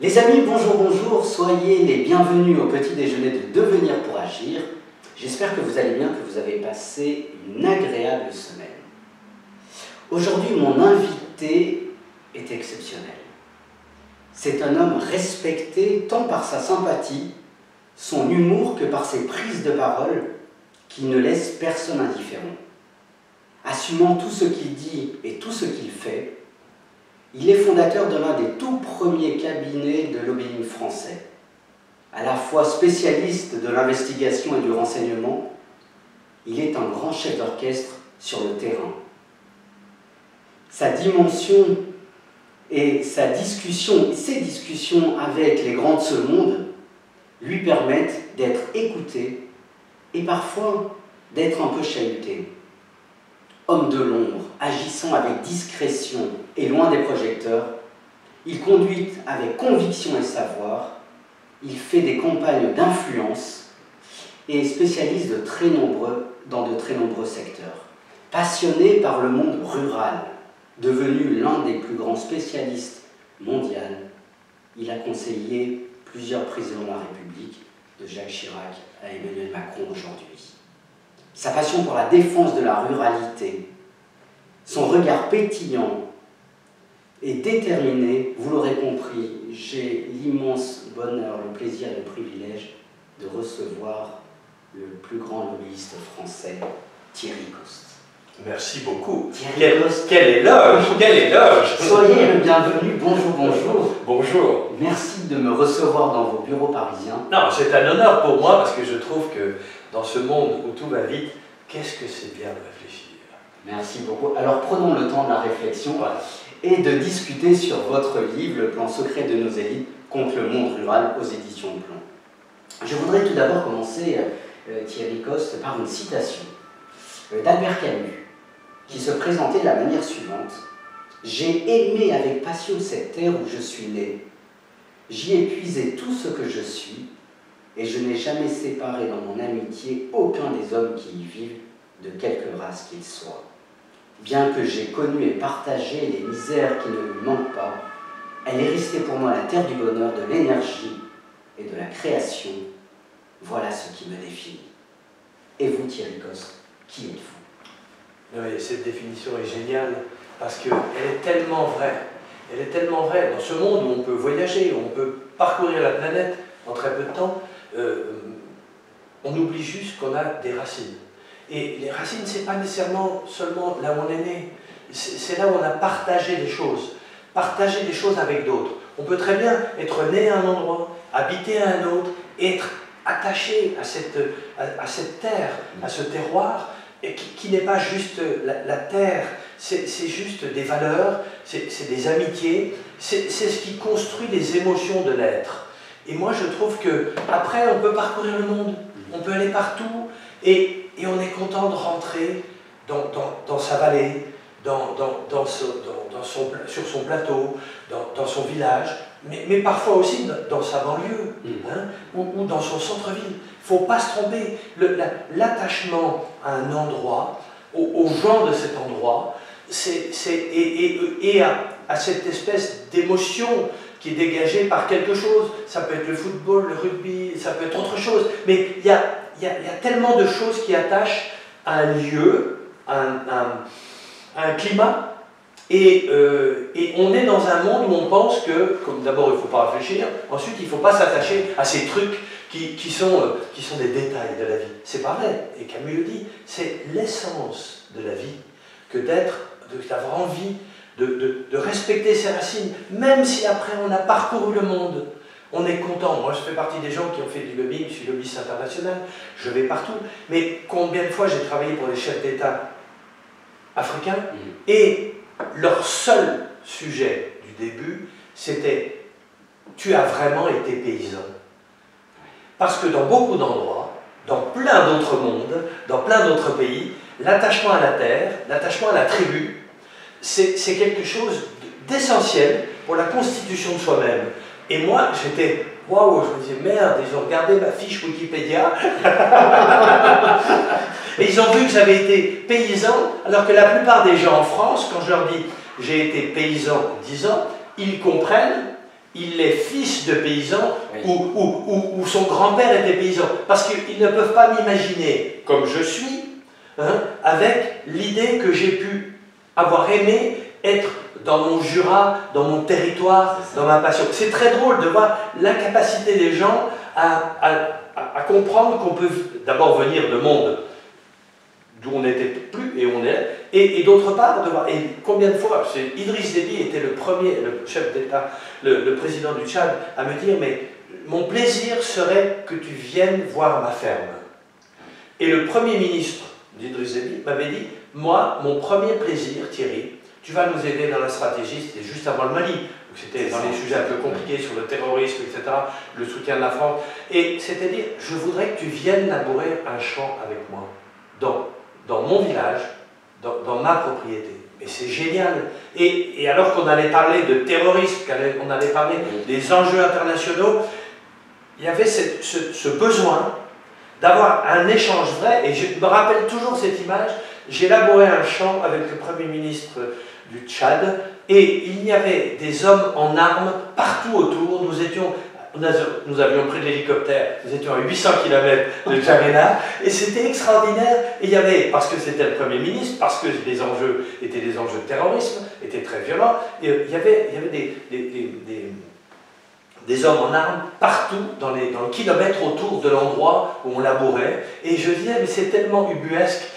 Les amis, bonjour, bonjour, soyez les bienvenus au petit déjeuner de Devenir pour Agir. J'espère que vous allez bien, que vous avez passé une agréable semaine. Aujourd'hui, mon invité est exceptionnel. C'est un homme respecté tant par sa sympathie, son humour que par ses prises de parole qui ne laissent personne indifférent. Assumant tout ce qu'il dit et tout ce qu'il fait, il est fondateur de l'un des tout premiers cabinets de lobbying français. À la fois spécialiste de l'investigation et du renseignement, il est un grand chef d'orchestre sur le terrain. Sa dimension et ses discussions avec les grands de ce monde lui permettent d'être écouté et parfois d'être un peu chahuté. Homme de l'ombre, agissant avec discrétion et loin des projecteurs, il conduit avec conviction et savoir, il fait des campagnes d'influence et est spécialiste dans de très nombreux secteurs. Passionné par le monde rural, devenu l'un des plus grands spécialistes mondiaux, il a conseillé plusieurs présidents de la République, de Jacques Chirac à Emmanuel Macron aujourd'hui. Sa passion pour la défense de la ruralité, son regard pétillant et déterminé, vous l'aurez compris, j'ai l'immense bonheur, le plaisir et le privilège de recevoir le plus grand lobbyiste français, Thierry Coste. Merci beaucoup. Thierry Coste. Quel éloge, quel éloge. Soyez le bienvenu, bonjour, bonjour. Bonjour. Merci de me recevoir dans vos bureaux parisiens. Non, c'est un honneur pour moi parce que je trouve que dans ce monde où tout va vite, qu'est-ce que c'est bien de réfléchir. Merci beaucoup. Alors prenons le temps de la réflexion et de discuter sur votre livre, Le plan secret de nos élites contre le monde rural aux éditions de Plomb. Je voudrais tout d'abord commencer, Thierry Coste, par une citation d'Albert Camus, qui se présentait de la manière suivante. « J'ai aimé avec passion cette terre où je suis né. J'y ai puisé tout ce que je suis, et je n'ai jamais séparé dans mon amitié aucun des hommes qui y vivent, de quelque race qu'ils soient. Bien que j'ai connu et partagé les misères qui ne lui manquent pas, elle est restée pour moi la terre du bonheur, de l'énergie et de la création. Voilà ce qui me définit. » Et vous, Thierry Coste, qui êtes-vous? Oui, cette définition est géniale parce qu'elle est tellement vraie. Elle est tellement vraie. Dans ce monde où on peut voyager, où on peut parcourir la planète en très peu de temps, on oublie juste qu'on a des racines. Et les racines, ce n'est pas nécessairement seulement là où on est né. C'est là où on a partagé des choses avec d'autres. On peut très bien être né à un endroit, habiter à un autre, être attaché à cette terre, à ce terroir, et qui n'est pas juste la terre, c'est juste des valeurs, c'est des amitiés, c'est ce qui construit les émotions de l'être. Et moi je trouve qu'après on peut parcourir le monde, on peut aller partout, et on est content de rentrer dans sa vallée, sur son plateau, dans son village, mais parfois aussi dans sa banlieue, hein, ou dans son centre-ville. Il ne faut pas se tromper. L'attachement à un endroit, aux gens de cet endroit, et à cette espèce d'émotion qui est dégagée par quelque chose. Ça peut être le football, le rugby, ça peut être autre chose, mais il y a tellement de choses qui attachent à un lieu, à un climat, et on est dans un monde où on pense que, comme d'abord il ne faut pas réfléchir, ensuite il ne faut pas s'attacher à ces trucs qui sont des détails de la vie. C'est pas vrai, et Camus le dit, c'est l'essence de la vie que d'avoir envie de respecter ses racines, même si après on a parcouru le monde. On est content. Moi, je fais partie des gens qui ont fait du lobbying, je suis lobbyiste international, je vais partout. Mais combien de fois j'ai travaillé pour des chefs d'État africains et leur seul sujet du début, c'était « tu as vraiment été paysan ». Parce que dans beaucoup d'endroits, dans plein d'autres mondes, dans plein d'autres pays, l'attachement à la terre, l'attachement à la tribu, c'est quelque chose d'essentiel pour la constitution de soi-même. Et moi, j'étais, waouh, je me disais, merde, ils ont regardé ma fiche Wikipédia, et ils ont vu que j'avais été paysan, alors que la plupart des gens en France, quand je leur dis, j'ai été paysan 10 ans, ils comprennent il est fils de paysan Oui. ou son grand-père était paysan. Parce qu'ils ne peuvent pas m'imaginer comme je suis, hein, avec l'idée que j'ai pu avoir aimé être dans mon Jura, dans mon territoire, dans ma passion. C'est très drôle de voir l'incapacité des gens à comprendre qu'on peut d'abord venir de monde d'où on n'était plus et on est, et d'autre part, de voir, et combien de fois, Idriss Déby était le premier, le chef d'État, le président du Tchad, à me dire, mais mon plaisir serait que tu viennes voir ma ferme. Et le premier ministre d'Idriss Déby m'avait dit, moi, mon premier plaisir, Thierry, tu vas nous aider dans la stratégie, c'était juste avant le Mali, donc c'était dans les sujets un peu compliqués sur le terrorisme, etc., le soutien de la France, et c'est-à-dire, je voudrais que tu viennes labourer un champ avec moi, dans mon village, dans ma propriété. Et c'est génial. Et alors qu'on allait parler de terrorisme, qu'on allait parler des enjeux internationaux, il y avait ce besoin d'avoir un échange vrai. Et je me rappelle toujours cette image. J'ai labouré un champ avec le Premier ministre du Tchad, et il y avait des hommes en armes partout autour. Nous avions pris de l'hélicoptère, nous étions à 800 km de Djamena, et c'était extraordinaire. Et il y avait, parce que c'était le Premier ministre, parce que les enjeux étaient des enjeux de terrorisme, étaient très violents, et il y avait des hommes en armes partout, dans le kilomètre autour de l'endroit où on labourait, et je disais, mais c'est tellement ubuesque.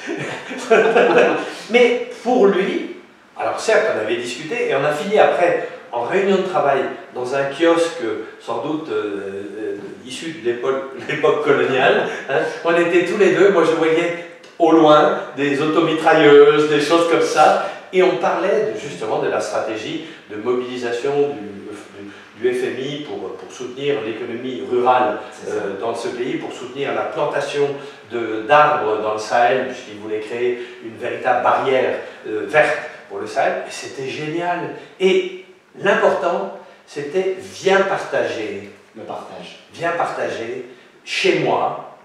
Mais pour lui, alors certes, on avait discuté, et on a fini après, en réunion de travail, dans un kiosque, sans doute issu de l'époque coloniale, hein, on était tous les deux, moi je voyais au loin des automitrailleuses, des choses comme ça, et on parlait justement de la stratégie de mobilisation du FMI pour soutenir l'économie rurale dans ce pays, pour soutenir la plantation d'arbres dans le Sahel, puisqu'il voulait créer une véritable barrière verte pour le Sahel, et c'était génial. Et l'important, c'était viens partager. Le partage. Viens partager chez moi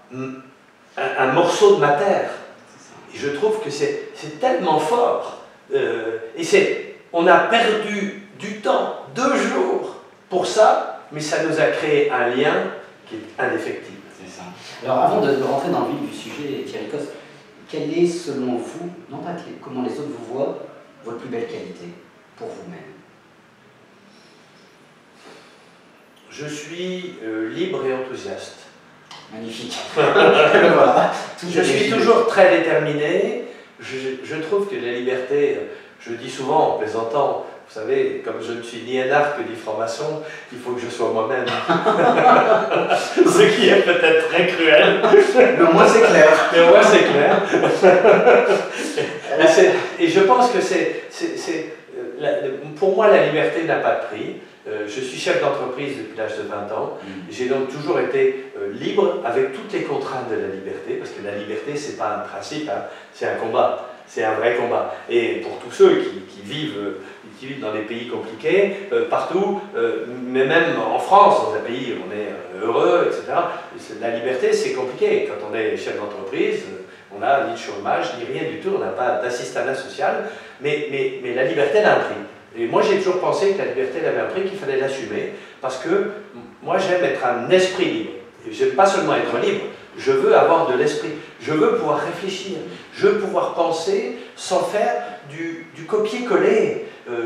un morceau de ma terre. Et je trouve que c'est tellement fort. On a perdu du temps, 2 jours pour ça, mais ça nous a créé un lien qui est indéfectible. C'est ça. Alors avant de rentrer dans le vif du sujet, Thierry Coste, quelle est selon vous, non pas comment les autres vous voient, votre plus belle qualité pour vous-même? Je suis libre et enthousiaste. Magnifique. Voilà. Je suis toujours très déterminé. Je trouve que la liberté, je dis souvent en plaisantant, vous savez, comme je ne suis ni énarque ni franc-maçon, il faut que je sois moi-même. Ce qui est peut-être très cruel. Mais au moins c'est clair. Mais au moins c'est clair. Et je pense que pour moi, la liberté n'a pas de prix. Je suis chef d'entreprise depuis l'âge de 20 ans. J'ai donc toujours été libre avec toutes les contraintes de la liberté, parce que la liberté, ce n'est pas un principe, hein, c'est un combat, c'est un vrai combat. Et pour tous ceux qui vivent dans des pays compliqués, partout, mais même en France, dans un pays où on est heureux, etc., la liberté, c'est compliqué. Quand on est chef d'entreprise, on n'a ni de chômage, ni rien du tout, on n'a pas d'assistanat social, mais la liberté, elle a un prix. Et moi, j'ai toujours pensé que la liberté elle avait un prix, qu'il fallait l'assumer, parce que moi, j'aime être un esprit libre. Et j'aime pas seulement être libre, je veux avoir de l'esprit, je veux pouvoir réfléchir, je veux pouvoir penser sans faire du copier-coller.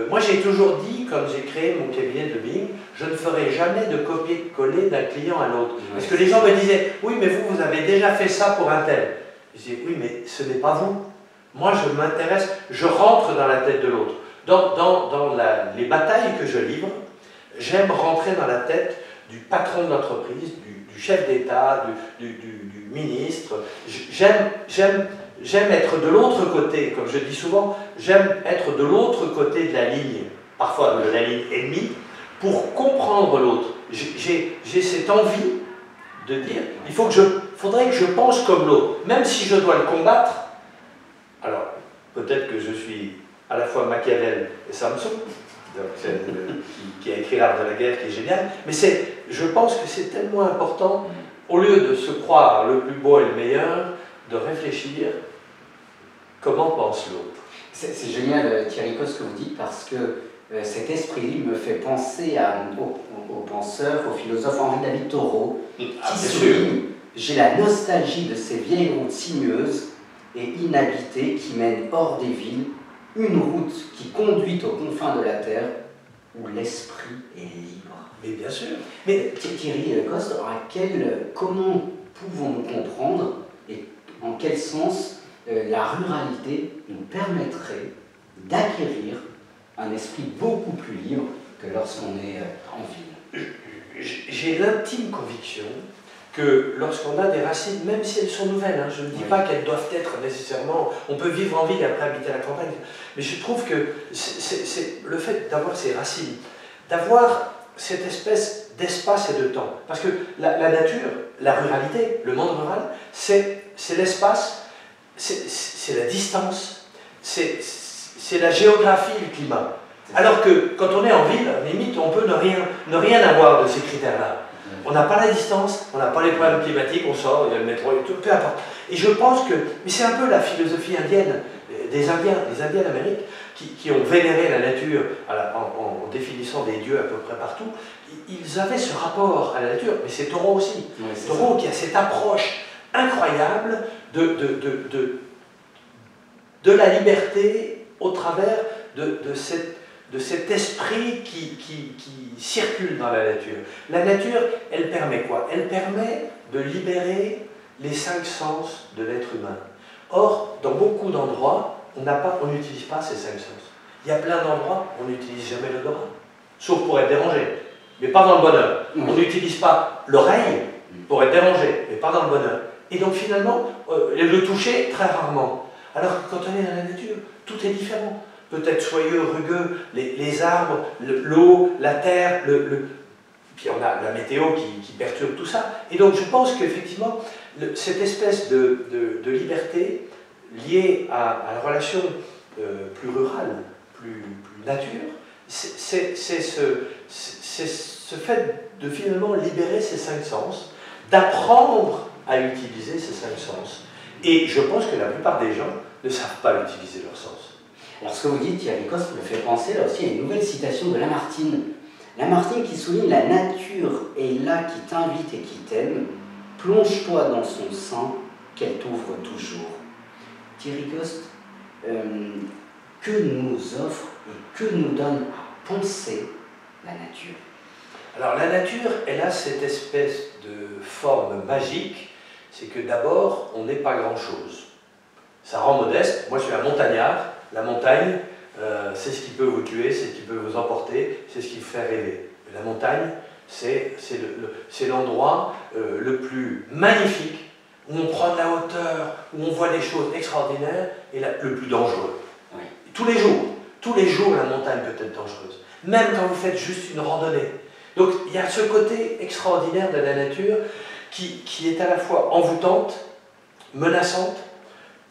Moi, j'ai toujours dit, quand j'ai créé mon cabinet de lobbying, je ne ferai jamais de copier-coller d'un client à l'autre. Parce que les gens me disaient, oui, mais vous avez déjà fait ça pour un tel. Je disais, oui, mais ce n'est pas vous. Moi, je m'intéresse, je rentre dans la tête de l'autre. Dans les batailles que je livre, j'aime rentrer dans la tête du patron de l'entreprise, du chef d'État, du ministre. J'aime être de l'autre côté, comme je dis souvent, j'aime être de l'autre côté de la ligne, parfois de la ligne ennemie, pour comprendre l'autre. J'ai cette envie de dire, faudrait que je pense comme l'autre, même si je dois le combattre. Alors, peut-être que je suis à la fois Machiavel et Samson, qui a écrit L'Art de la guerre, qui est génial, mais je pense que c'est tellement important, au lieu de se croire le plus beau et le meilleur, de réfléchir comment pense l'autre. C'est génial, Thierry Coste, ce que vous dites, parce que cet esprit libre me fait penser au penseur, au philosophe Henri-David Thoreau, qui souligne « J'ai la nostalgie de ces vieilles routes sinueuses et inhabitées qui mènent hors des villes, une route qui conduit aux confins de la terre, où l'esprit est libre. » Mais bien sûr. Mais Thierry Coste, comment pouvons-nous comprendre et en quel sens la ruralité nous permettrait d'acquérir un esprit beaucoup plus libre que lorsqu'on est en ville? J'ai l'intime conviction que lorsqu'on a des racines, même si elles sont nouvelles, hein, je ne dis pas qu'elles doivent être nécessairement... On peut vivre en ville et après habiter à la campagne, mais je trouve que c'est le fait d'avoir ces racines, d'avoir cette espèce d'espace et de temps. Parce que la nature, la ruralité, le monde rural, c'est l'espace, c'est la distance, c'est la géographie, le climat. Alors que quand on est en ville, limite, on peut ne rien avoir de ces critères-là. On n'a pas la distance, on n'a pas les problèmes climatiques, on sort, il y a le métro et tout, peu importe. Et je pense que, mais c'est un peu la philosophie indienne, des Indiens d'Amérique, qui ont vénéré la nature en définissant des dieux à peu près partout. Ils avaient ce rapport à la nature, mais c'est Thoreau aussi. Oui, Thoreau qui a cette approche incroyable de la liberté au travers de cet esprit qui circule dans la nature. La nature, elle permet quoi? Elle permet de libérer les 5 sens de l'être humain. Or, dans beaucoup d'endroits, on n'utilise pas ces 5 sens. Il y a plein d'endroits où on n'utilise jamais l'odorat, sauf pour être dérangé, mais pas dans le bonheur. On n'utilise pas l'oreille pour être dérangé, mais pas dans le bonheur. Et donc finalement, le toucher, très rarement. Alors que quand on est dans la nature, tout est différent. Peut-être soyeux, rugueux, les arbres, l'eau, la terre, puis on a la météo qui perturbe tout ça. Et donc je pense qu'effectivement, cette espèce de liberté liée à la relation plus rurale, plus nature, c'est ce fait de finalement libérer ces 5 sens, d'apprendre à utiliser ces 5 sens. Et je pense que la plupart des gens ne savent pas utiliser leur sens. Alors ce que vous dites, Thierry Coste, me fait penser là aussi à une nouvelle citation de Lamartine. Lamartine qui souligne « La nature est là qui t'invite et qui t'aime. Plonge-toi dans son sein, qu'elle t'ouvre toujours. » Thierry Coste, que nous offre et que nous donne à penser la nature? Alors la nature, elle a cette espèce de forme magique, c'est que d'abord, on n'est pas grand-chose. Ça rend modeste. Moi, je suis un montagnard. La montagne, c'est ce qui peut vous tuer, c'est ce qui peut vous emporter, c'est ce qui vous fait rêver. La montagne, c'est l'endroit le plus magnifique, où on prend de la hauteur, où on voit des choses extraordinaires, et le plus dangereux. Oui. Tous les jours, la montagne peut être dangereuse. Même quand vous faites juste une randonnée. Donc, il y a ce côté extraordinaire de la nature qui est à la fois envoûtante, menaçante,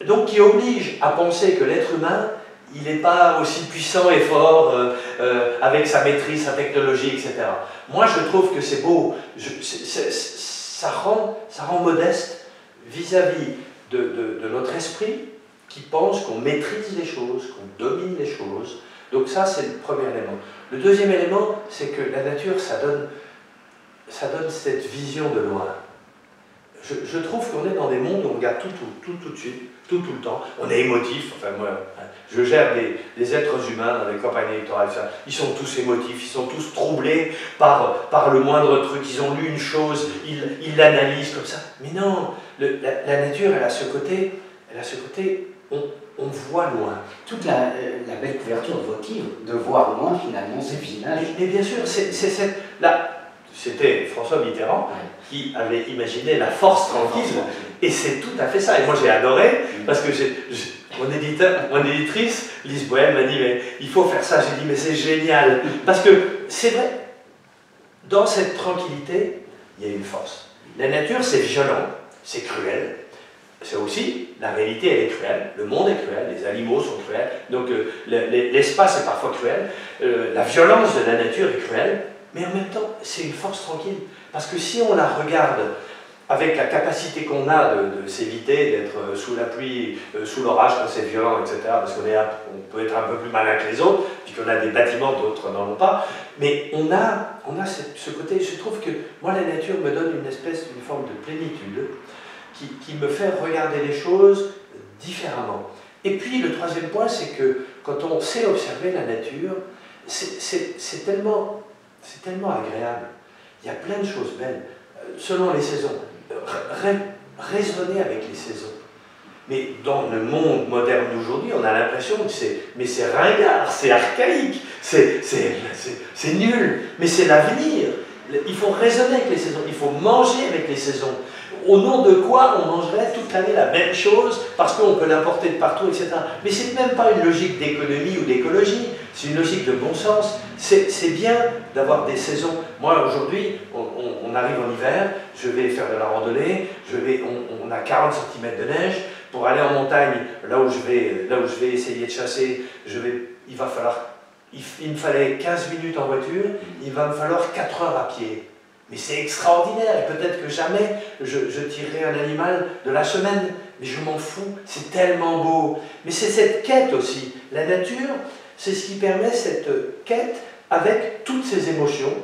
donc qui oblige à penser que l'être humain, il n'est pas aussi puissant et fort avec sa maîtrise, sa technologie, etc. Moi, je trouve que c'est beau, ça rend modeste vis-à-vis de notre esprit qui pense qu'on maîtrise les choses, qu'on domine les choses. Donc ça, c'est le premier élément. Le deuxième élément, c'est que la nature, ça donne cette vision de loin. Je trouve qu'on est dans des mondes où on regarde tout de suite, tout le temps. On est émotif, enfin moi, je gère des êtres humains dans les campagnes électorales, ça. Ils sont tous émotifs, ils sont tous troublés par le moindre truc, ils ont lu une chose, ils l'analysent comme ça. Mais non, la nature, elle a ce côté, on voit loin. Toute la belle couverture de votre livre, de voir loin finalement ces villages. Mais bien sûr, c'était François Mitterrand qui avait imaginé la force tranquille, et c'est tout à fait ça. Et moi j'ai adoré, parce que mon éditrice, Lise Bohème, m'a dit mais il faut faire ça. J'ai dit mais c'est génial, parce que c'est vrai, dans cette tranquillité, il y a une force. La nature c'est violent, c'est cruel, c'est aussi, la réalité elle est cruelle, le monde est cruel, les animaux sont cruels, donc l'espace est parfois cruel, la violence de la nature est cruelle, mais en même temps c'est une force tranquille, parce que si on la regarde avec la capacité qu'on a de s'éviter d'être sous la pluie, sous l'orage quand c'est violent, etc., parce qu'on peut être un peu plus malin que les autres, puisqu'on a des bâtiments, d'autres n'en ont pas, mais on a ce côté, je trouve que moi la nature me donne une forme de plénitude, qui me fait regarder les choses différemment. Et puis le troisième point, c'est que quand on sait observer la nature, c'est tellement agréable. Il y a plein de choses belles, selon les saisons. Raisonner avec les saisons. Mais dans le monde moderne d'aujourd'hui, on a l'impression que c'est ringard, c'est archaïque, c'est nul, mais c'est l'avenir. Il faut raisonner avec les saisons, il faut manger avec les saisons. Au nom de quoi on mangerait toute l'année la même chose parce qu'on peut l'importer de partout, etc. Mais c'est même pas une logique d'économie ou d'écologie, c'est une logique de bon sens. C'est bien d'avoir des saisons. Moi aujourd'hui, on arrive en hiver, je vais faire de la randonnée, on a 40 cm de neige. Pour aller en montagne, là où je vais essayer de chasser, il me fallait 15 minutes en voiture, il va me falloir 4 heures à pied. Mais c'est extraordinaire, et peut-être que jamais je tirerai un animal de la semaine, mais je m'en fous, c'est tellement beau. Mais c'est cette quête aussi. La nature, c'est ce qui permet cette quête avec toutes ces émotions,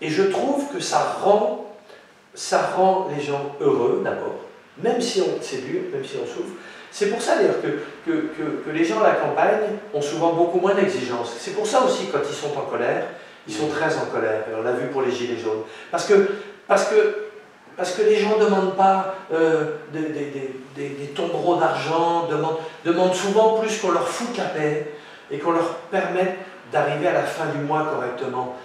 et je trouve que ça rend les gens heureux d'abord, même si c'est dur, même si on souffre. C'est pour ça d'ailleurs que les gens à la campagne ont souvent beaucoup moins d'exigences. C'est pour ça aussi quand ils sont en colère, ils sont très en colère, et on l'a vu pour les gilets jaunes. Parce que les gens ne demandent pas des tombereaux d'argent, demandent souvent plus qu'on leur foute la paix et qu'on leur permette d'arriver à la fin du mois correctement.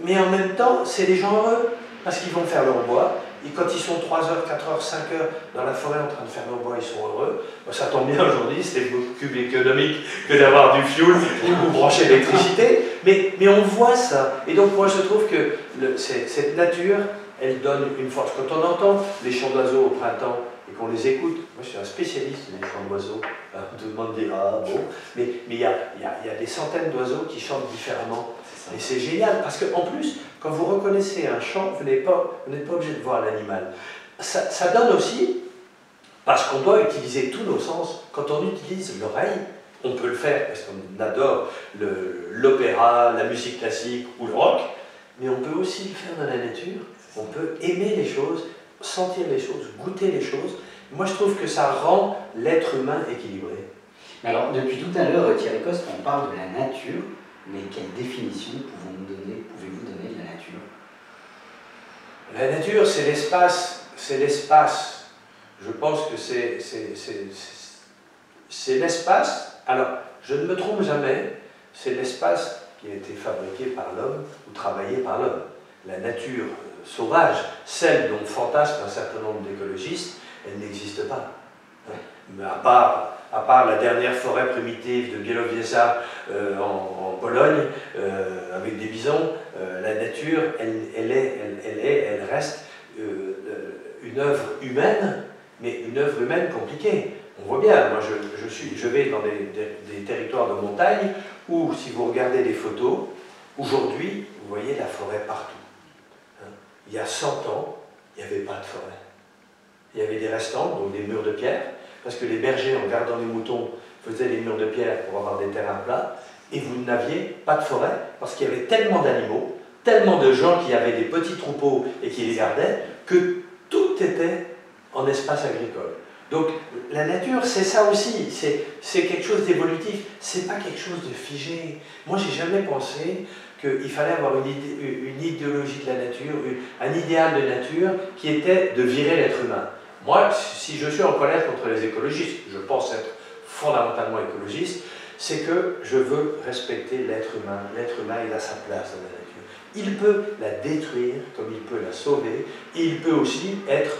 Mais en même temps, c'est les gens heureux, parce qu'ils vont faire leur bois, et quand ils sont 3 heures, 4 heures, 5 heures dans la forêt en train de faire leur bois, ils sont heureux. Bon, ça tombe bien aujourd'hui, c'est beaucoup plus économique que d'avoir du fioul ou brancher l'électricité, mais on voit ça. Et donc moi je trouve que cette nature, elle donne une force. Quand on entend les chants d'oiseaux au printemps et qu'on les écoute, moi je suis un spécialiste des chants d'oiseaux, tout le monde dit ah bon, mais il y a des centaines d'oiseaux qui chantent différemment. Et c'est génial, parce qu'en plus, quand vous reconnaissez un chant, vous n'êtes pas obligé de voir l'animal. Ça donne aussi, parce qu'on doit utiliser tous nos sens, quand on utilise l'oreille, on peut le faire parce qu'on adore l'opéra, la musique classique ou le rock, mais on peut aussi le faire dans la nature. On peut aimer les choses, sentir les choses, goûter les choses. Moi, je trouve que ça rend l'être humain équilibré. Alors, depuis tout à l'heure, Thierry Coste, on parle de la nature, mais quelle définition pouvez-vous donner de la nature? La nature, c'est l'espace. Je pense que c'est l'espace. Alors, je ne me trompe jamais, c'est l'espace qui a été fabriqué par l'homme ou travaillé par l'homme. La nature sauvage, celle dont fantasme un certain nombre d'écologistes, elle n'existe pas. Mais à part la dernière forêt primitive de Białowieża en Pologne, avec des bisons, la nature, elle reste une œuvre humaine, mais une œuvre humaine compliquée. On voit bien, moi je vais dans des territoires de montagne où, si vous regardez les photos, aujourd'hui, vous voyez la forêt partout. Il y a 100 ans, il n'y avait pas de forêt. Il y avait des restants, donc des murs de pierre, parce que les bergers, en gardant les moutons, faisaient des murs de pierre pour avoir des terrains plats, et vous n'aviez pas de forêt, parce qu'il y avait tellement d'animaux, tellement de gens qui avaient des petits troupeaux et qui les gardaient, que tout était en espace agricole. Donc la nature, c'est ça aussi, c'est quelque chose d'évolutif, c'est pas quelque chose de figé. Moi, j'ai jamais pensé qu'il fallait avoir une idéologie de la nature, un idéal de nature qui était de virer l'être humain. Moi, si je suis en colère contre les écologistes, je pense être fondamentalement écologiste, c'est que je veux respecter l'être humain. L'être humain, il a sa place dans la nature. Il peut la détruire comme il peut la sauver, et il peut aussi être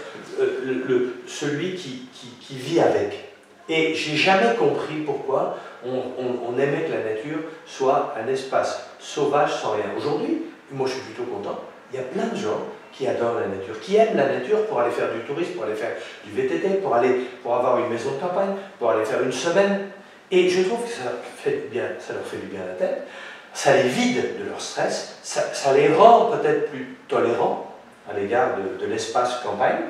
celui qui vit avec. Et j'ai jamais compris pourquoi on aimait que la nature soit un espace sauvage sans rien. Aujourd'hui, moi je suis plutôt content, il y a plein de gens qui adorent la nature, qui aiment la nature pour aller faire du tourisme, pour aller faire du VTT, pour avoir une maison de campagne, pour aller faire une semaine. Et je trouve que ça leur fait du bien à la tête, ça les vide de leur stress, ça les rend peut-être plus tolérants à l'égard de l'espace campagne,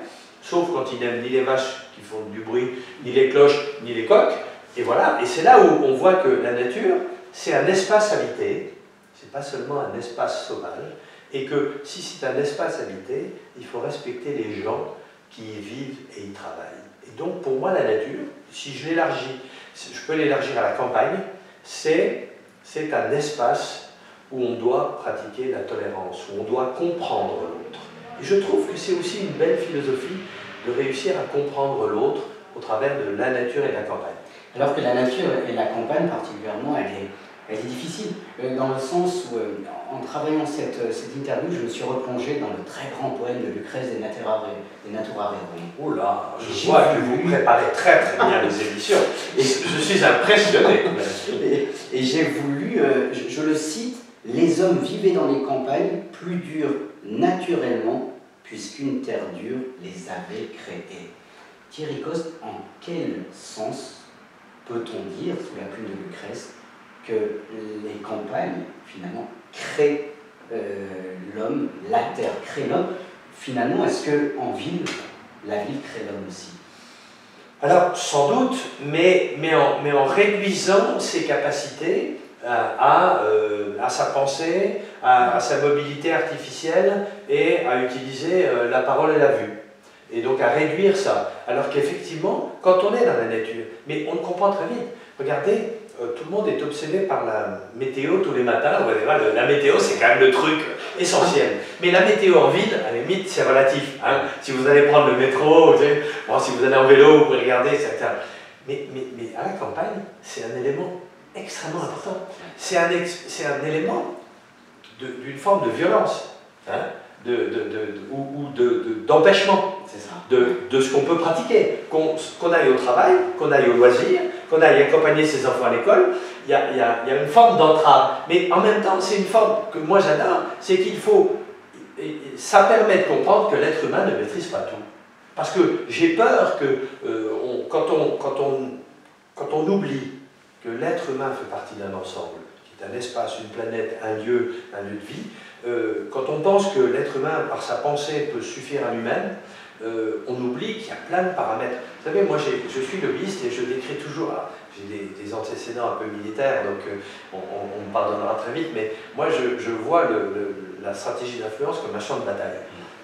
sauf quand il n'aime ni les vaches qui font du bruit, ni les cloches, ni les coqs. Et voilà, et c'est là où on voit que la nature, c'est un espace habité, c'est pas seulement un espace sauvage, et que si c'est un espace habité, il faut respecter les gens qui y vivent et y travaillent. Et donc pour moi la nature, si je l'élargis, je peux l'élargir à la campagne, c'est un espace où on doit pratiquer la tolérance, où on doit comprendre l'autre. Et je trouve que c'est aussi une belle philosophie de réussir à comprendre l'autre au travers de la nature et de la campagne. Alors que la nature et la campagne particulièrement, elle est difficile, dans le sens où, en travaillant cette interview, je me suis replongé dans le très grand poème de Lucrèce des Natura Rerum. Oh là, je vois que vous préparez très très bien les émissions, et je suis impressionné. Et j'ai voulu, je le cite, « Les hommes vivaient dans les campagnes, plus dures naturellement, puisqu'une terre dure les avait créées. » Thierry Coste, en quel sens peut-on dire, sous la plume de Lucrèce, que les campagnes, finalement, créent l'homme, la terre crée l'homme? Finalement, est-ce qu'en ville, la ville crée l'homme aussi? Alors, sans doute, mais en réduisant ses capacités à sa pensée, à sa mobilité artificielle et à utiliser la parole et la vue. Et donc à réduire ça. Alors qu'effectivement, quand on est dans la nature, mais on le comprend très vite. Regardez, tout le monde est obsédé par la météo tous les matins. Vous allez voir, la météo, c'est quand même le truc essentiel. Mais la météo en ville, à la limite, c'est relatif. Hein. Si vous allez prendre le métro, bon, si vous allez en vélo, vous pouvez regarder, etc. Mais à la campagne, c'est un élément extrêmement important. C'est un élément d'une forme de violence. Hein. D'empêchement de ce qu'on peut pratiquer, qu'on aille au travail, qu'on aille au loisir, qu'on aille accompagner ses enfants à l'école, il y a une forme d'entrave, mais en même temps c'est une forme que moi j'adore, c'est qu'il faut, ça permet de comprendre que l'être humain ne maîtrise pas tout, parce que j'ai peur que quand on oublie que l'être humain fait partie d'un ensemble, qui est un espace, une planète, un lieu de vie, quand on pense que l'être humain, par sa pensée, peut suffire à lui-même, on oublie qu'il y a plein de paramètres. Vous savez, moi je suis lobbyiste et je décris toujours, j'ai des antécédents un peu militaires, donc on me pardonnera très vite, mais moi je vois la stratégie d'influence comme un champ de bataille.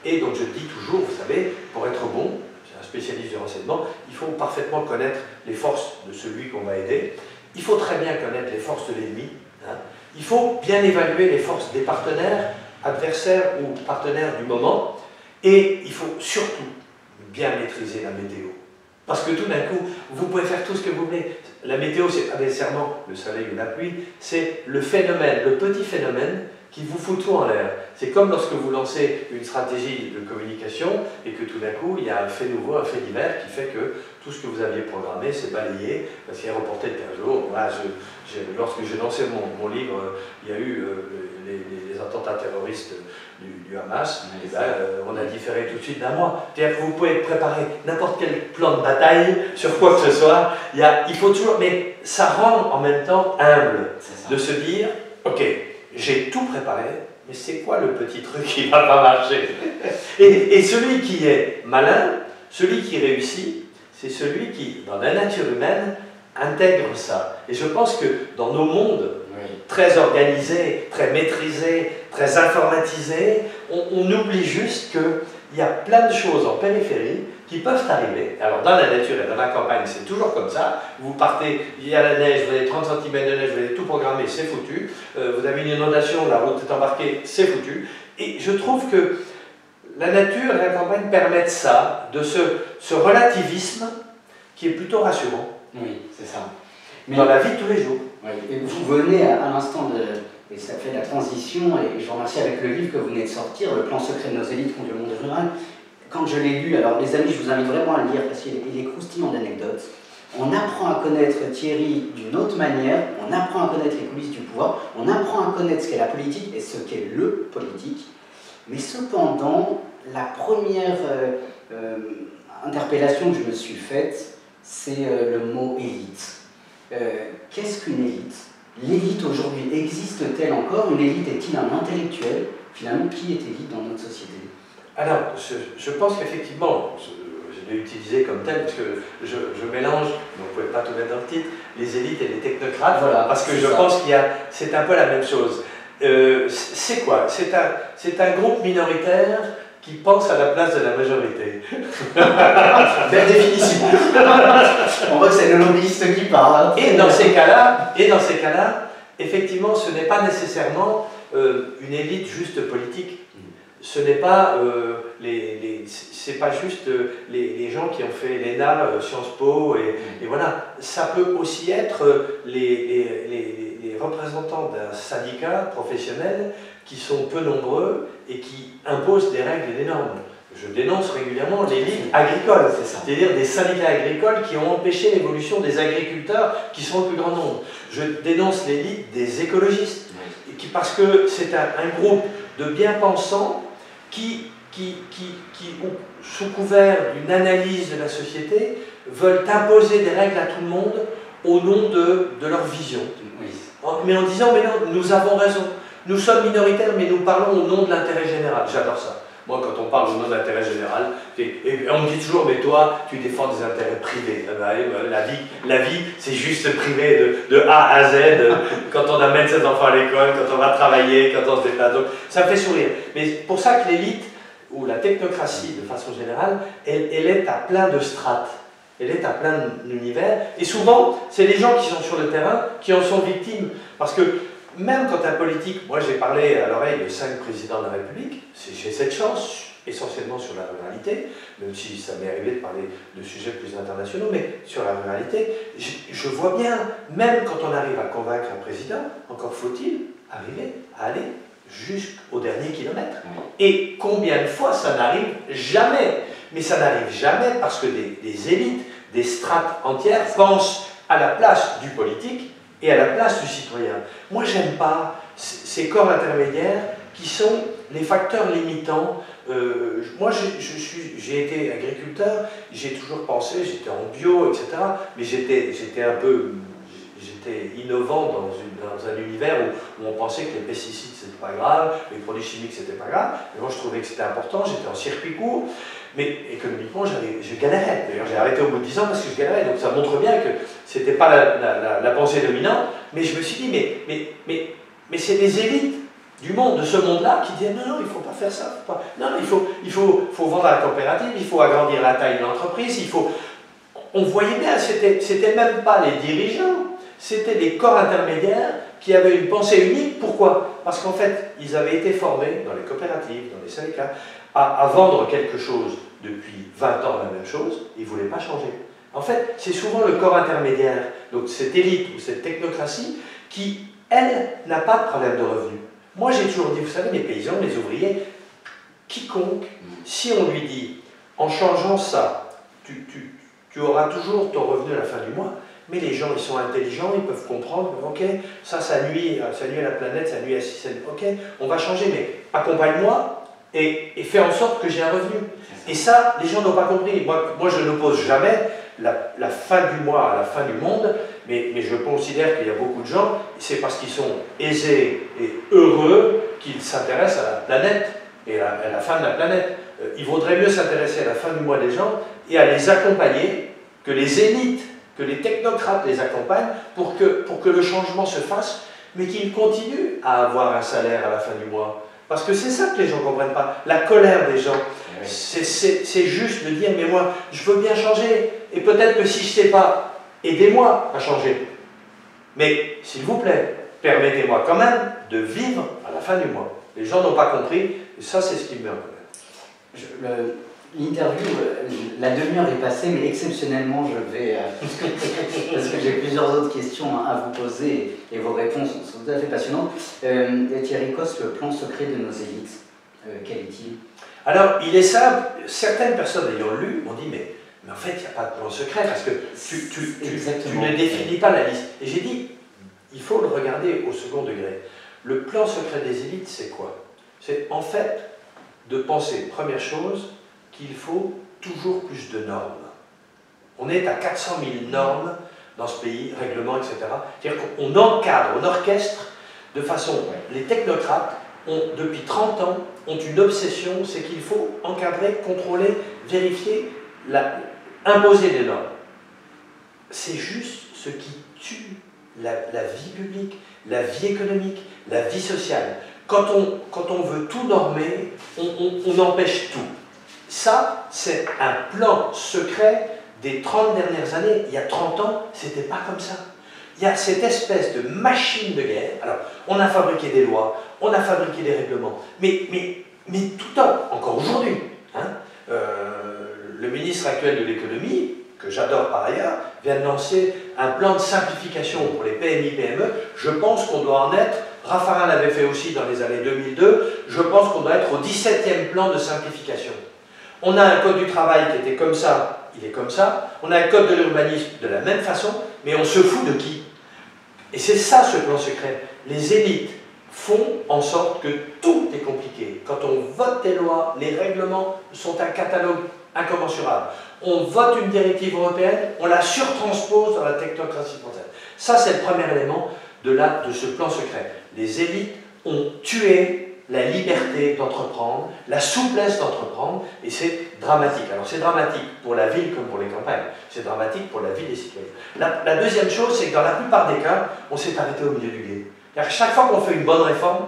Et donc je dis toujours, vous savez, pour être bon, c'est un spécialiste du renseignement, il faut parfaitement connaître les forces de celui qu'on va aider, il faut très bien connaître les forces de l'ennemi, hein. Il faut bien évaluer les forces des partenaires, adversaires ou partenaires du moment, et il faut surtout bien maîtriser la météo. Parce que tout d'un coup, vous pouvez faire tout ce que vous voulez. La météo, c'est pas nécessairement le soleil ou la pluie, c'est le phénomène, le petit phénomène qui vous fout tout en l'air. C'est comme lorsque vous lancez une stratégie de communication et que tout d'un coup, il y a un fait nouveau, un fait divers qui fait que tout ce que vous aviez programmé s'est balayé parce qu'il est reporté de 15 jours. Voilà, lorsque j'ai lancé mon livre, il y a eu les attentats terroristes du Hamas, et ben, on a différé tout de suite d'un mois. C'est-à-dire que vous pouvez préparer n'importe quel plan de bataille sur quoi que ce soit, il faut toujours, mais ça rend en même temps humble de se dire, ok, j'ai tout préparé, mais c'est quoi le petit truc qui ne va pas marcher? Et celui qui est malin, celui qui réussit, c'est celui qui, dans la nature humaine, intègre ça. Et je pense que dans nos mondes très organisés, très maîtrisés, très informatisés, on oublie juste qu'il y a plein de choses en périphérie qui peuvent arriver. Alors dans la nature et dans la campagne, c'est toujours comme ça. Vous partez, il y a la neige, vous avez 30 cm de neige, vous avez tout programmé, c'est foutu. Vous avez une inondation, la route est embarquée, c'est foutu. Et je trouve que la nature et la campagne permettent ça, de ce relativisme qui est plutôt rassurant. Oui, c'est ça. Mais dans la vie de tous les jours. Oui. Et vous venez à l'instant et ça fait la transition, et je vous remercie avec le livre que vous venez de sortir, Le plan secret de nos élites contre le monde rural. Quand je l'ai lu, alors les amis, je vous invite vraiment à le lire parce qu'il est croustillant d'anecdotes. On apprend à connaître Thierry d'une autre manière, on apprend à connaître les coulisses du pouvoir, on apprend à connaître ce qu'est la politique et ce qu'est le politique. Mais cependant, la première interpellation que je me suis faite, c'est le mot élite. Qu'est-ce qu'une élite? L'élite aujourd'hui existe-t-elle encore? Une élite est-il un intellectuel? Finalement, qui est élite dans notre société? Alors, je pense qu'effectivement, l'ai utilisé comme tel, parce que je mélange, vous ne pouvez pas tout mettre dans le titre, les élites et les technocrates, voilà, parce que je pense qu'il y a, c'est un peu la même chose. C'est quoi? C'est un groupe minoritaire qui pense à la place de la majorité. Belle définition. On voit que c'est le lobbyiste qui parle. Et dans ces cas-là, effectivement, ce n'est pas nécessairement une élite juste politique. Ce n'est pas c'est pas juste les gens qui ont fait l'ENA, Sciences Po, et voilà. Ça peut aussi être les représentants d'un syndicat professionnel qui sont peu nombreux et qui imposent des règles et des normes. Je dénonce régulièrement l'élite agricole, c'est-à-dire des syndicats agricoles qui ont empêché l'évolution des agriculteurs qui sont le plus grand nombre. Je dénonce l'élite des écologistes, parce que c'est un groupe de bien-pensants qui, sous couvert d'une analyse de la société, veulent imposer des règles à tout le monde au nom de leur vision. Mais en disant, mais non, nous avons raison, nous sommes minoritaires, mais nous parlons au nom de l'intérêt général. J'adore ça. Moi, quand on parle au nom de l'intérêt général, et on me dit toujours, mais toi, tu défends des intérêts privés. La vie c'est juste privé de A à Z, quand on amène ses enfants à l'école, quand on va travailler, quand on se déplace. Donc, ça me fait sourire. Mais c'est pour ça que l'élite, ou la technocratie de façon générale, elle est à plein de strates. Elle est à plein d'univers. Et souvent, c'est les gens qui sont sur le terrain qui en sont victimes. Parce que même quand un politique, moi j'ai parlé à l'oreille de 5 présidents de la République, j'ai cette chance, essentiellement sur la ruralité, même si ça m'est arrivé de parler de sujets plus internationaux, mais sur la ruralité, je vois bien, même quand on arrive à convaincre un président, encore faut-il arriver à aller jusqu'au dernier kilomètre. Et combien de fois ça n'arrive jamais? Mais ça n'arrive jamais parce que des élites, des strates entières pensent à la place du politique et à la place du citoyen. Moi, j'aime pas ces corps intermédiaires qui sont les facteurs limitants. Moi, j'ai été agriculteur, j'ai toujours pensé, j'étais en bio, etc. Mais j'étais un peu... J'étais innovant dans un univers où on pensait que les pesticides c'était pas grave, les produits chimiques c'était pas grave. Mais moi je trouvais que c'était important, j'étais en circuit court, mais économiquement je galérais. D'ailleurs j'ai arrêté au bout de 10 ans parce que je galérais, donc ça montre bien que c'était pas la pensée dominante. Mais je me suis dit, mais c'est les élites du monde, de ce monde-là, qui disaient non, il ne faut pas faire ça. Non, il faut vendre à la coopérative, il faut agrandir la taille de l'entreprise, il faut... On voyait bien, c'était même pas les dirigeants. C'était des corps intermédiaires qui avaient une pensée unique. Pourquoi? Parce qu'en fait, ils avaient été formés dans les coopératives, dans les syndicats, à vendre quelque chose depuis 20 ans, la même chose, et ils ne voulaient pas changer. En fait, c'est souvent le corps intermédiaire, donc cette élite ou cette technocratie, qui, elle, n'a pas de problème de revenus. Moi, j'ai toujours dit, vous savez, les paysans, les ouvriers, quiconque, si on lui dit, en changeant ça, tu auras toujours ton revenu à la fin du mois, mais les gens, ils sont intelligents, ils peuvent comprendre, ok, ça nuit à la planète, ça nuit à système, ok, on va changer, mais accompagne-moi et fais en sorte que j'ai un revenu. Et ça, les gens n'ont pas compris. Moi je n'oppose jamais la fin du mois à la fin du monde, mais je considère qu'il y a beaucoup de gens, c'est parce qu'ils sont aisés et heureux qu'ils s'intéressent à la planète et à la fin de la planète. Il vaudrait mieux s'intéresser à la fin du mois des gens et à les accompagner, que les élites, que les technocrates les accompagnent pour que le changement se fasse, mais qu'ils continuent à avoir un salaire à la fin du mois. Parce que c'est ça que les gens ne comprennent pas. La colère des gens, c'est juste de dire, mais moi, je veux bien changer, et peut-être que si je ne sais pas, aidez-moi à changer. Mais, s'il vous plaît, permettez-moi quand même de vivre à la fin du mois. Les gens n'ont pas compris, et ça, c'est ce qui me met en colère. L'interview, la demi-heure est passée, mais exceptionnellement, je vais, parce que j'ai plusieurs autres questions à vous poser, et vos réponses sont tout à fait passionnantes. Thierry Coste, le plan secret de nos élites, quel est-il? Alors, il est simple. Certaines personnes ayant lu m'ont dit, mais en fait, il n'y a pas de plan secret, parce que tu ne définis pas la liste. Et j'ai dit, il faut le regarder au second degré. Le plan secret des élites, c'est quoi? C'est en fait de penser, première chose, qu'il faut toujours plus de normes. On est à 400 000 normes dans ce pays, règlements, etc. C'est-à-dire qu'on encadre, on orchestre de façon... Les technocrates, depuis 30 ans, ont une obsession, c'est qu'il faut encadrer, contrôler, vérifier imposer des normes, c'est juste ce qui tue la vie publique, la vie économique, la vie sociale. Quand on veut tout normer, on empêche tout. Ça, c'est un plan secret des 30 dernières années. Il y a 30 ans, c'était pas comme ça. Il y a cette espèce de machine de guerre. Alors, on a fabriqué des lois, on a fabriqué des règlements, mais tout le temps, encore aujourd'hui, hein, le ministre actuel de l'économie, que j'adore par ailleurs, vient de lancer un plan de simplification pour les PMI, PME. Je pense qu'on doit en être, Raffarin l'avait fait aussi dans les années 2002, je pense qu'on doit être au 17e plan de simplification. On a un code du travail qui était comme ça, il est comme ça. On a un code de l'urbanisme de la même façon, mais on se fout de qui? Et c'est ça ce plan secret. Les élites font en sorte que tout est compliqué. Quand on vote des lois, les règlements sont un catalogue incommensurable. On vote une directive européenne, on la surtranspose dans la technocratie française. Ça, c'est le premier élément de ce plan secret. Les élites ont tué la liberté d'entreprendre, la souplesse d'entreprendre, et c'est dramatique. Alors c'est dramatique pour la ville comme pour les campagnes, c'est dramatique pour la vie des citoyens. La deuxième chose, c'est que dans la plupart des cas, on s'est arrêté au milieu du gué. Chaque fois qu'on fait une bonne réforme,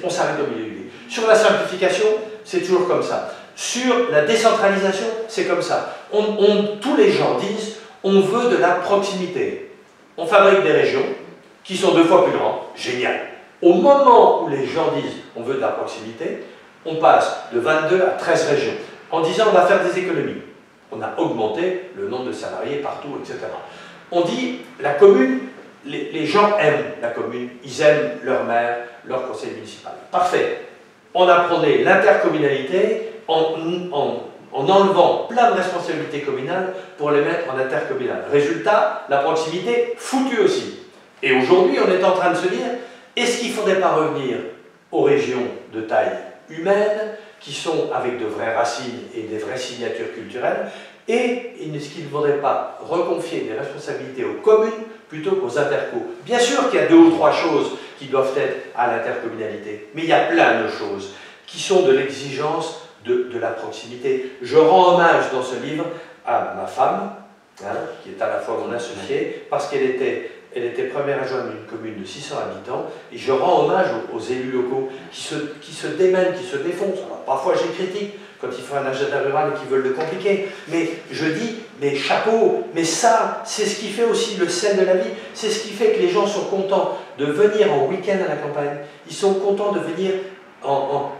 on s'arrête au milieu du gué. Sur la simplification, c'est toujours comme ça. Sur la décentralisation, c'est comme ça. Tous les gens disent, on veut de la proximité. On fabrique des régions qui sont 2 fois plus grandes, génial. Au moment où les gens disent on veut de la proximité, on passe de 22 à 13 régions, en disant on va faire des économies. On a augmenté le nombre de salariés partout, etc. On dit la commune, les gens aiment la commune, ils aiment leur maire, leur conseil municipal. Parfait. On apprenait l'intercommunalité en enlevant plein de responsabilités communales pour les mettre en intercommunal. Résultat, la proximité foutue aussi. Et aujourd'hui, on est en train de se dire, est-ce qu'il ne faudrait pas revenir aux régions de taille humaine, qui sont avec de vraies racines et des vraies signatures culturelles, et est-ce qu'il ne faudrait pas reconfier des responsabilités aux communes plutôt qu'aux intercos? Bien sûr qu'il y a 2 ou 3 choses qui doivent être à l'intercommunalité, mais il y a plein de choses qui sont de l'exigence de la proximité. Je rends hommage dans ce livre à ma femme, hein, qui est à la fois mon associée, parce qu'elle était première adjointe d'une commune de 600 habitants, et je rends hommage aux élus locaux qui se démènent, qui se défoncent. Alors, parfois j'ai critique quand ils font un agenda rural et qu'ils veulent le compliquer, mais je dis, mais chapeau, mais ça, c'est ce qui fait aussi le sel de la vie, c'est ce qui fait que les gens sont contents de venir en week-end à la campagne, ils sont contents de venir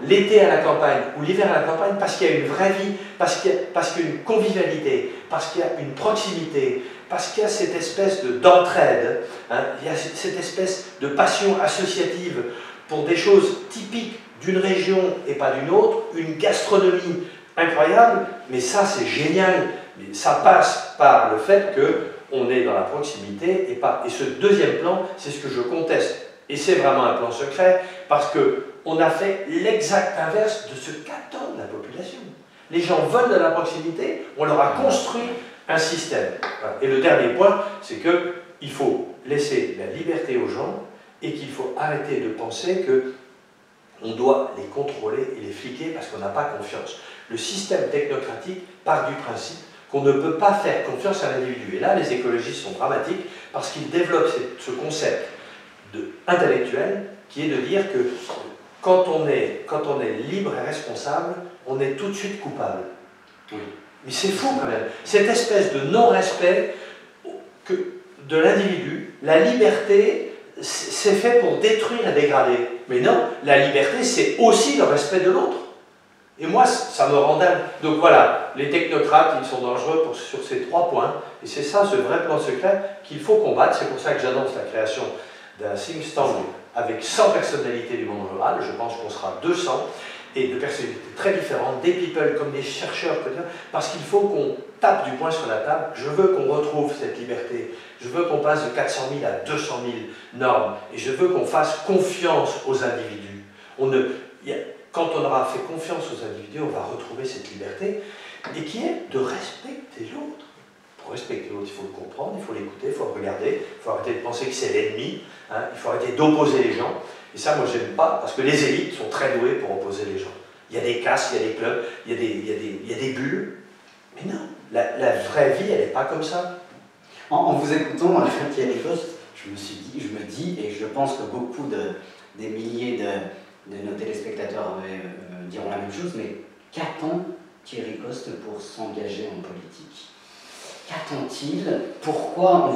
l'été à la campagne ou l'hiver à la campagne parce qu'il y a une vraie vie, parce qu'il y a une convivialité, parce qu'il y a une proximité, parce qu'il y a cette espèce d'entraide, hein, il y a cette espèce de passion associative pour des choses typiques d'une région et pas d'une autre, une gastronomie incroyable, mais ça c'est génial, mais ça passe par le fait qu'on est dans la proximité et ce deuxième plan, c'est ce que je conteste. Et c'est vraiment un plan secret parce qu'on a fait l'exact inverse de ce qu'attend la population. Les gens veulent de la proximité, on leur a construit un système. Voilà. Et le dernier point, c'est qu'il faut laisser la liberté aux gens et qu'il faut arrêter de penser qu'on doit les contrôler et les fliquer parce qu'on n'a pas confiance. Le système technocratique part du principe qu'on ne peut pas faire confiance à l'individu. Et là, les écologistes sont dramatiques parce qu'ils développent ce concept intellectuel qui est de dire que quand on est libre et responsable, on est tout de suite coupable. Oui. Mais c'est fou quand même. Cette espèce de non-respect de l'individu, la liberté, c'est fait pour détruire et dégrader. Mais non, la liberté, c'est aussi le respect de l'autre. Et moi, ça me rend dingue. Donc voilà, les technocrates, ils sont dangereux sur ces 3 points. Et c'est ça, ce vrai plan secret qu'il faut combattre. C'est pour ça que j'annonce la création d'un think tank avec 100 personnalités du monde rural. Je pense qu'on sera 200. Et de personnalités très différentes, des people comme des chercheurs, parce qu'il faut qu'on tape du poing sur la table. Je veux qu'on retrouve cette liberté. Je veux qu'on passe de 400 000 à 200 000 normes. Et je veux qu'on fasse confiance aux individus. Quand on aura fait confiance aux individus, on va retrouver cette liberté, et qui est de respecter l'autre. Pour respecter l'autre, il faut le comprendre, il faut l'écouter, il faut le regarder, il faut arrêter de penser que c'est l'ennemi, hein, il faut arrêter d'opposer les gens. Et ça, moi, j'aime pas, parce que les élites sont très douées pour opposer les gens. Il y a des castes, il y a des clubs, il y a des bulles. Mais non, La vraie vie, elle n'est pas comme ça. En vous écoutant, Thierry Coste, je me dis, et je pense que beaucoup des milliers de nos téléspectateurs diront la même chose, mais qu'attend Thierry Coste pour s'engager en politique? Qu'attend-il? Pourquoi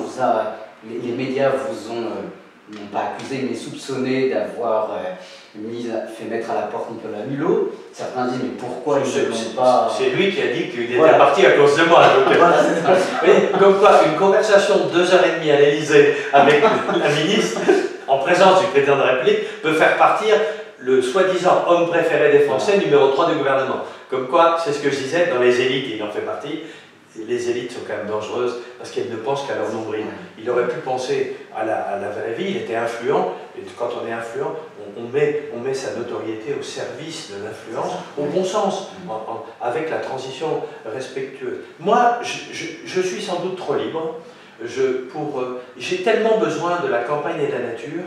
les médias vous ont, non pas accusé, mais soupçonné d'avoir fait mettre à la porte Nicolas Hulot? Certains disent, mais pourquoi ils ne l'ont pas... C'est lui qui a dit qu'il était parti à cause de moi. Donc, voilà, c'est ça. Oui, comme quoi, une conversation de 2h30 à l'Élysée avec la ministre, en présence du président de la République, peut faire partir le soi-disant homme préféré des Français, numéro 3 du gouvernement. Comme quoi, c'est ce que je disais, dans les élites, il en fait partie. Les élites sont quand même dangereuses parce qu'elles ne pensent qu'à leur nombril. Il aurait pu penser à la vraie vie, il était influent, et quand on est influent, on met sa notoriété au service de l'influence, au bon sens, avec la transition respectueuse. Moi, je suis sans doute trop libre, j'ai tellement besoin de la campagne et de la nature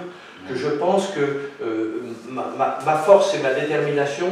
que je pense que ma force et ma détermination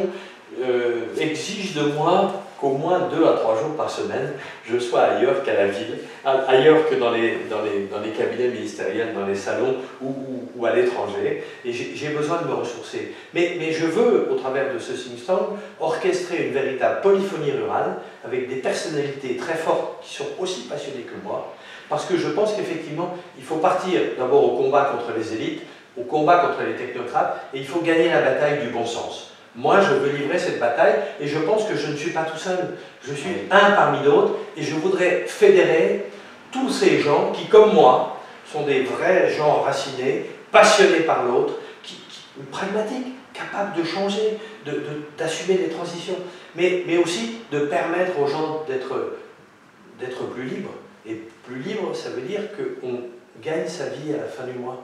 exigent de moi qu'au moins 2 à 3 jours par semaine, je sois ailleurs qu'à la ville, ailleurs que dans les cabinets ministériels, dans les salons ou à l'étranger. Et j'ai besoin de me ressourcer. Mais je veux, au travers de ce think tank, orchestrer une véritable polyphonie rurale avec des personnalités très fortes qui sont aussi passionnées que moi, parce que je pense qu'effectivement, il faut partir d'abord au combat contre les élites, au combat contre les technocrates, et il faut gagner la bataille du bon sens. Moi, je veux livrer cette bataille et je pense que je ne suis pas tout seul. Je suis un parmi d'autres et je voudrais fédérer tous ces gens qui, comme moi, sont des vrais gens racinés, passionnés par l'autre, pragmatiques, capables de changer, d'assumer des transitions, mais aussi de permettre aux gens d'être plus libres. Et plus libre, ça veut dire qu'on gagne sa vie à la fin du mois.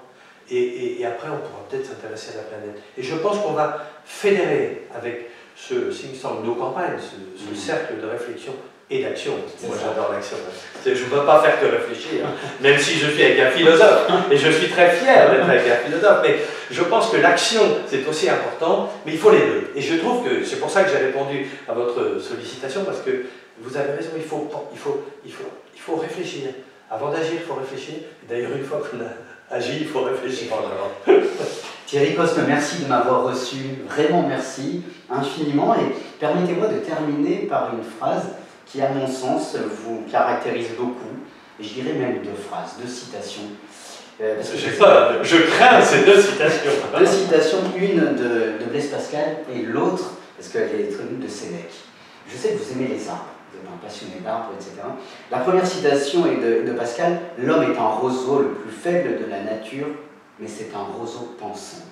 Et après, on pourra peut-être s'intéresser à la planète. Et je pense qu'on va fédérer avec ce think tank, nos campagnes, ce cercle de réflexion et d'action. Moi, j'adore l'action. Je ne peux pas faire que réfléchir, même si je suis avec un philosophe. Et je suis très fier d'être avec un philosophe. Mais je pense que l'action, c'est aussi important, mais il faut les deux. Et je trouve que c'est pour ça que j'ai répondu à votre sollicitation, parce que vous avez raison, il faut réfléchir. Avant d'agir, il faut réfléchir. D'ailleurs, une fois qu'on a agi, il faut réfléchir. Thierry Coste, merci de m'avoir reçu, vraiment merci, infiniment. Et permettez-moi de terminer par une phrase qui, à mon sens, vous caractérise beaucoup. Et je dirais même 2 phrases, 2 citations. Je crains ces 2 citations. 2 citations, une de Blaise Pascal et l'autre, parce qu'elle est traduite de Sénèque. Je sais que vous aimez les arbres. Un passionné d'arbres, etc. La première citation est de Pascal: « L'homme est un roseau le plus faible de la nature, mais c'est un roseau pensant. »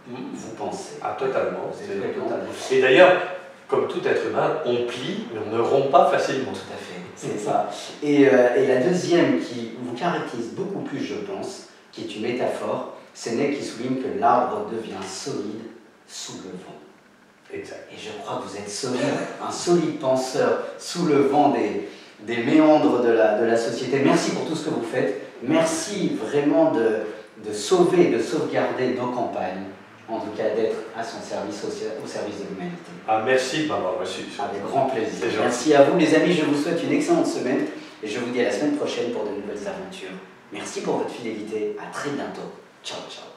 Vous pensez. Ah, totalement. Totalement. Et d'ailleurs, comme tout être humain, on plie, mais on ne rompt pas facilement. Tout à fait, c'est ça. Et la deuxième qui vous caractérise beaucoup plus, je pense, qui est une métaphore, Sénèque qui souligne que l'arbre devient solide sous le vent. Exact. Et je crois que vous êtes solide, un solide penseur sous le vent des méandres de la société. Merci pour tout ce que vous faites. Merci vraiment de sauver, de sauvegarder nos campagnes. En tout cas, d'être à son service, au service de l'humanité. Ah, merci de m'avoir reçu. Avec grand plaisir. Merci à vous, les amis. Je vous souhaite une excellente semaine. Et je vous dis à la semaine prochaine pour de nouvelles aventures. Merci pour votre fidélité. À très bientôt. Ciao, ciao.